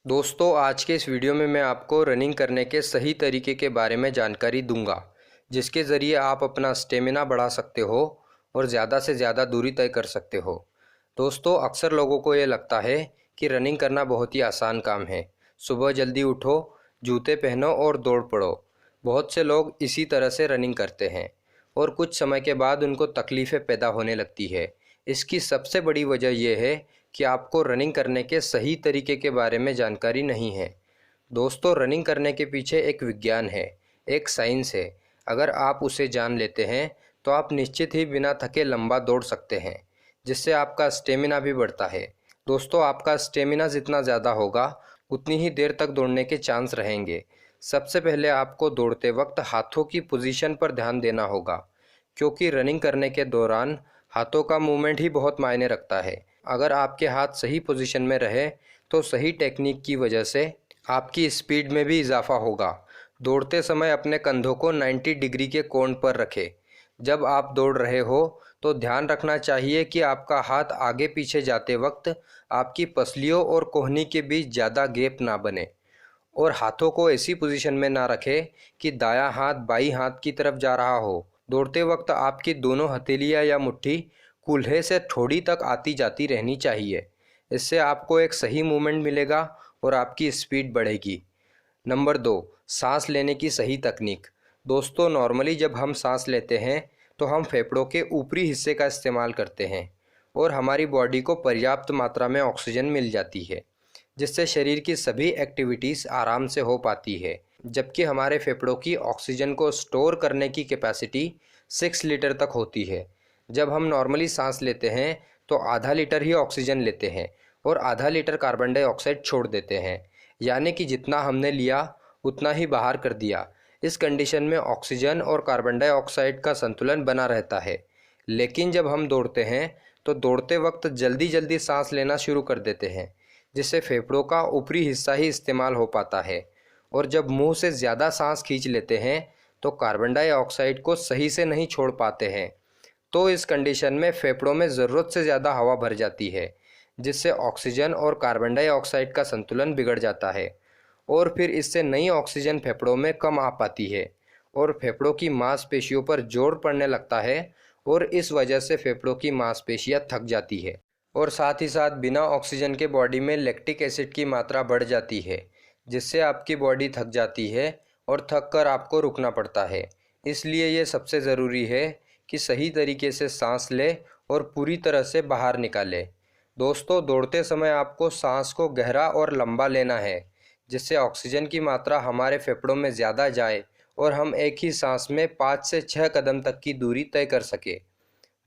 दोस्तों, आज के इस वीडियो में मैं आपको रनिंग करने के सही तरीके के बारे में जानकारी दूंगा, जिसके ज़रिए आप अपना स्टेमिना बढ़ा सकते हो और ज़्यादा से ज़्यादा दूरी तय कर सकते हो। दोस्तों, अक्सर लोगों को ये लगता है कि रनिंग करना बहुत ही आसान काम है। सुबह जल्दी उठो, जूते पहनो और दौड़ पड़ो। बहुत से लोग इसी तरह से रनिंग करते हैं और कुछ समय के बाद उनको तकलीफ़ें पैदा होने लगती है। इसकी सबसे बड़ी वजह यह है कि आपको रनिंग करने के सही तरीके के बारे में जानकारी नहीं है। दोस्तों, रनिंग करने के पीछे एक विज्ञान है, एक साइंस है। अगर आप उसे जान लेते हैं तो आप निश्चित ही बिना थके लंबा दौड़ सकते हैं, जिससे आपका स्टेमिना भी बढ़ता है। दोस्तों, आपका स्टेमिना जितना ज़्यादा होगा उतनी ही देर तक दौड़ने के चांस रहेंगे। सबसे पहले आपको दौड़ते वक्त हाथों की पोजीशन पर ध्यान देना होगा, क्योंकि रनिंग करने के दौरान हाथों का मूवमेंट ही बहुत मायने रखता है। अगर आपके हाथ सही पोजीशन में रहे तो सही टेक्निक की वजह से आपकी स्पीड में भी इजाफा होगा। दौड़ते समय अपने कंधों को 90 डिग्री के कोण पर रखें। जब आप दौड़ रहे हो तो ध्यान रखना चाहिए कि आपका हाथ आगे पीछे जाते वक्त आपकी पसलियों और कोहनी के बीच ज़्यादा गैप ना बने, और हाथों को ऐसी पोजीशन में ना रखें कि दायां हाथ बाईं हाथ की तरफ जा रहा हो। दौड़ते वक्त आपकी दोनों हथेलियां या मुट्ठी कूल्हे से ठोड़ी तक आती जाती रहनी चाहिए। इससे आपको एक सही मूवमेंट मिलेगा और आपकी स्पीड बढ़ेगी। नंबर 2, सांस लेने की सही तकनीक। दोस्तों, नॉर्मली जब हम सांस लेते हैं तो हम फेफड़ों के ऊपरी हिस्से का इस्तेमाल करते हैं और हमारी बॉडी को पर्याप्त मात्रा में ऑक्सीजन मिल जाती है, जिससे शरीर की सभी एक्टिविटीज़ आराम से हो पाती है। जबकि हमारे फेफड़ों की ऑक्सीजन को स्टोर करने की कैपेसिटी 6 लीटर तक होती है। जब हम नॉर्मली सांस लेते हैं तो आधा लीटर ही ऑक्सीजन लेते हैं और आधा लीटर कार्बन डाइऑक्साइड छोड़ देते हैं, यानी कि जितना हमने लिया उतना ही बाहर कर दिया। इस कंडीशन में ऑक्सीजन और कार्बन डाइऑक्साइड का संतुलन बना रहता है। लेकिन जब हम दौड़ते हैं तो दौड़ते वक्त जल्दी जल्दी सांस लेना शुरू कर देते हैं, जिससे फेफड़ों का ऊपरी हिस्सा ही इस्तेमाल हो पाता है, और जब मुंह से ज़्यादा सांस खींच लेते हैं तो कार्बन डाइऑक्साइड को सही से नहीं छोड़ पाते हैं। तो इस कंडीशन में फेफड़ों में ज़रूरत से ज़्यादा हवा भर जाती है, जिससे ऑक्सीजन और कार्बन डाइऑक्साइड का संतुलन बिगड़ जाता है, और फिर इससे नई ऑक्सीजन फेफड़ों में कम आ पाती है और फेफड़ों की मांसपेशियों पर जोर पड़ने लगता है, और इस वजह से फेफड़ों की मांसपेशियां थक जाती है, और साथ ही साथ बिना ऑक्सीजन के बॉडी में लैक्टिक एसिड की मात्रा बढ़ जाती है, जिससे आपकी बॉडी थक जाती है और थक कर आपको रुकना पड़ता है। इसलिए ये सबसे ज़रूरी है कि सही तरीके से सांस ले और पूरी तरह से बाहर निकाले। दोस्तों, दौड़ते समय आपको सांस को गहरा और लंबा लेना है, जिससे ऑक्सीजन की मात्रा हमारे फेफड़ों में ज़्यादा जाए और हम एक ही सांस में 5 से 6 कदम तक की दूरी तय कर सके।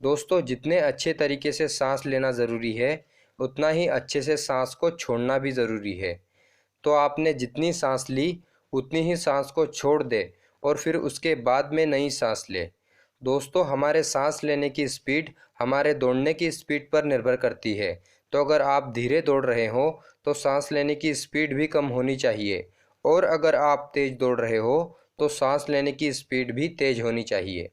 दोस्तों, जितने अच्छे तरीके से सांस लेना ज़रूरी है उतना ही अच्छे से सांस को छोड़ना भी ज़रूरी है। तो आपने जितनी सांस ली उतनी ही सांस को छोड़ दे और फिर उसके बाद में नई सांस ले। दोस्तों, हमारे सांस लेने की स्पीड हमारे दौड़ने की स्पीड पर निर्भर करती है। तो अगर आप धीरे दौड़ रहे हो तो सांस लेने की स्पीड भी कम होनी चाहिए, और अगर आप तेज़ दौड़ रहे हो तो सांस लेने की स्पीड भी तेज़ होनी चाहिए।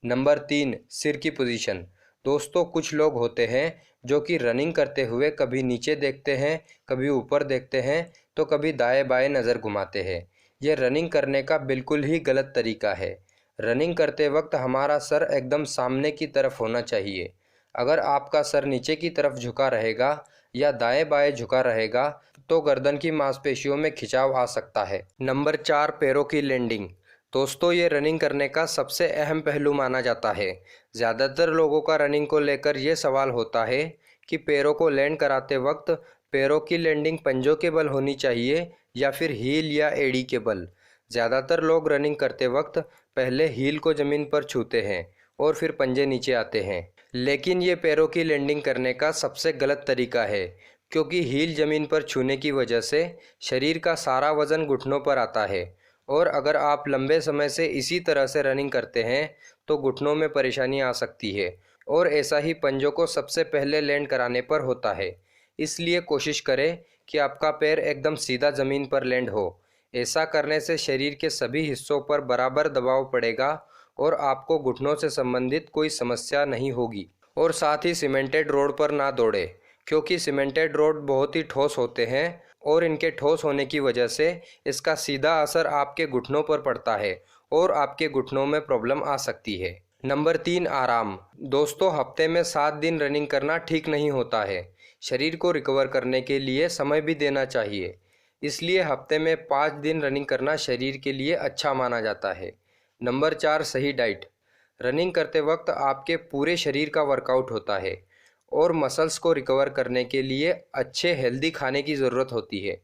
नंबर 3, सिर की पोजीशन। दोस्तों, कुछ लोग होते हैं जो कि रनिंग करते हुए कभी नीचे देखते हैं, कभी ऊपर देखते हैं, तो कभी दाएं बाएं नज़र घुमाते हैं। यह रनिंग करने का बिल्कुल ही गलत तरीका है। रनिंग करते वक्त हमारा सर एकदम सामने की तरफ होना चाहिए। अगर आपका सर नीचे की तरफ झुका रहेगा या दाएं बाएं झुका रहेगा तो गर्दन की मांसपेशियों में खिंचाव आ सकता है। नंबर 4, पैरों की लैंडिंग। दोस्तों, ये रनिंग करने का सबसे अहम पहलू माना जाता है। ज़्यादातर लोगों का रनिंग को लेकर ये सवाल होता है कि पैरों को लैंड कराते वक्त पैरों की लैंडिंग पंजों के बल होनी चाहिए या फिर हील या एड़ी के बल। ज़्यादातर लोग रनिंग करते वक्त पहले हील को ज़मीन पर छूते हैं और फिर पंजे नीचे आते हैं, लेकिन ये पैरों की लैंडिंग करने का सबसे गलत तरीका है, क्योंकि हील ज़मीन पर छूने की वजह से शरीर का सारा वज़न घुटनों पर आता है, और अगर आप लंबे समय से इसी तरह से रनिंग करते हैं तो घुटनों में परेशानी आ सकती है, और ऐसा ही पंजों को सबसे पहले लैंड कराने पर होता है। इसलिए कोशिश करें कि आपका पैर एकदम सीधा ज़मीन पर लैंड हो। ऐसा करने से शरीर के सभी हिस्सों पर बराबर दबाव पड़ेगा और आपको घुटनों से संबंधित कोई समस्या नहीं होगी। और साथ ही सीमेंटेड रोड पर ना दौड़े, क्योंकि सीमेंटेड रोड बहुत ही ठोस होते हैं और इनके ठोस होने की वजह से इसका सीधा असर आपके घुटनों पर पड़ता है और आपके घुटनों में प्रॉब्लम आ सकती है। नंबर 3, आराम। दोस्तों, हफ्ते में 7 दिन रनिंग करना ठीक नहीं होता है। शरीर को रिकवर करने के लिए समय भी देना चाहिए, इसलिए हफ्ते में 5 दिन रनिंग करना शरीर के लिए अच्छा माना जाता है। नंबर 4, सही डाइट। रनिंग करते वक्त आपके पूरे शरीर का वर्कआउट होता है और मसल्स को रिकवर करने के लिए अच्छे हेल्दी खाने की ज़रूरत होती है।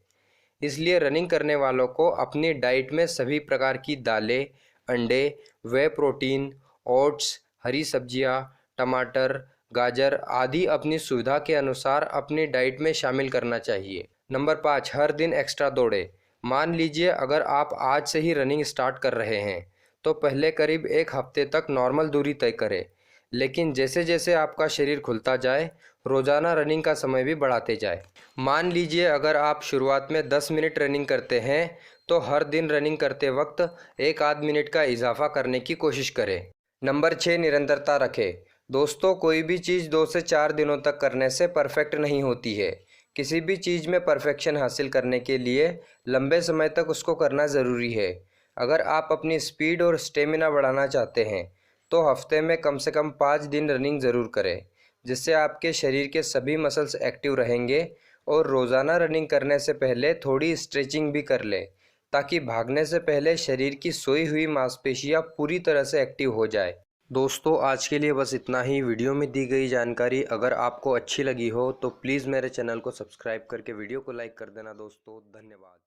इसलिए रनिंग करने वालों को अपनी डाइट में सभी प्रकार की दालें, अंडे, वे प्रोटीन, ओट्स, हरी सब्जियां, टमाटर, गाजर आदि अपनी सुविधा के अनुसार अपनी डाइट में शामिल करना चाहिए। नंबर 5, हर दिन एक्स्ट्रा दौड़ें। मान लीजिए अगर आप आज से ही रनिंग स्टार्ट कर रहे हैं तो पहले करीब 1 हफ्ते तक नॉर्मल दूरी तय करें, लेकिन जैसे जैसे आपका शरीर खुलता जाए रोज़ाना रनिंग का समय भी बढ़ाते जाए। मान लीजिए अगर आप शुरुआत में 10 मिनट रनिंग करते हैं तो हर दिन रनिंग करते वक्त 1 आध मिनट का इजाफा करने की कोशिश करें। नंबर 6, निरंतरता रखें। दोस्तों, कोई भी चीज़ 2 से 4 दिनों तक करने से परफेक्ट नहीं होती है। किसी भी चीज़ में परफेक्शन हासिल करने के लिए लंबे समय तक उसको करना ज़रूरी है। अगर आप अपनी स्पीड और स्टेमिना बढ़ाना चाहते हैं तो हफ्ते में कम से कम 5 दिन रनिंग ज़रूर करें, जिससे आपके शरीर के सभी मसल्स एक्टिव रहेंगे। और रोज़ाना रनिंग करने से पहले थोड़ी स्ट्रेचिंग भी कर लें, ताकि भागने से पहले शरीर की सोई हुई मांसपेशियां पूरी तरह से एक्टिव हो जाए। दोस्तों, आज के लिए बस इतना ही। वीडियो में दी गई जानकारी अगर आपको अच्छी लगी हो तो प्लीज़ मेरे चैनल को सब्सक्राइब करके वीडियो को लाइक कर देना दोस्तों। धन्यवाद।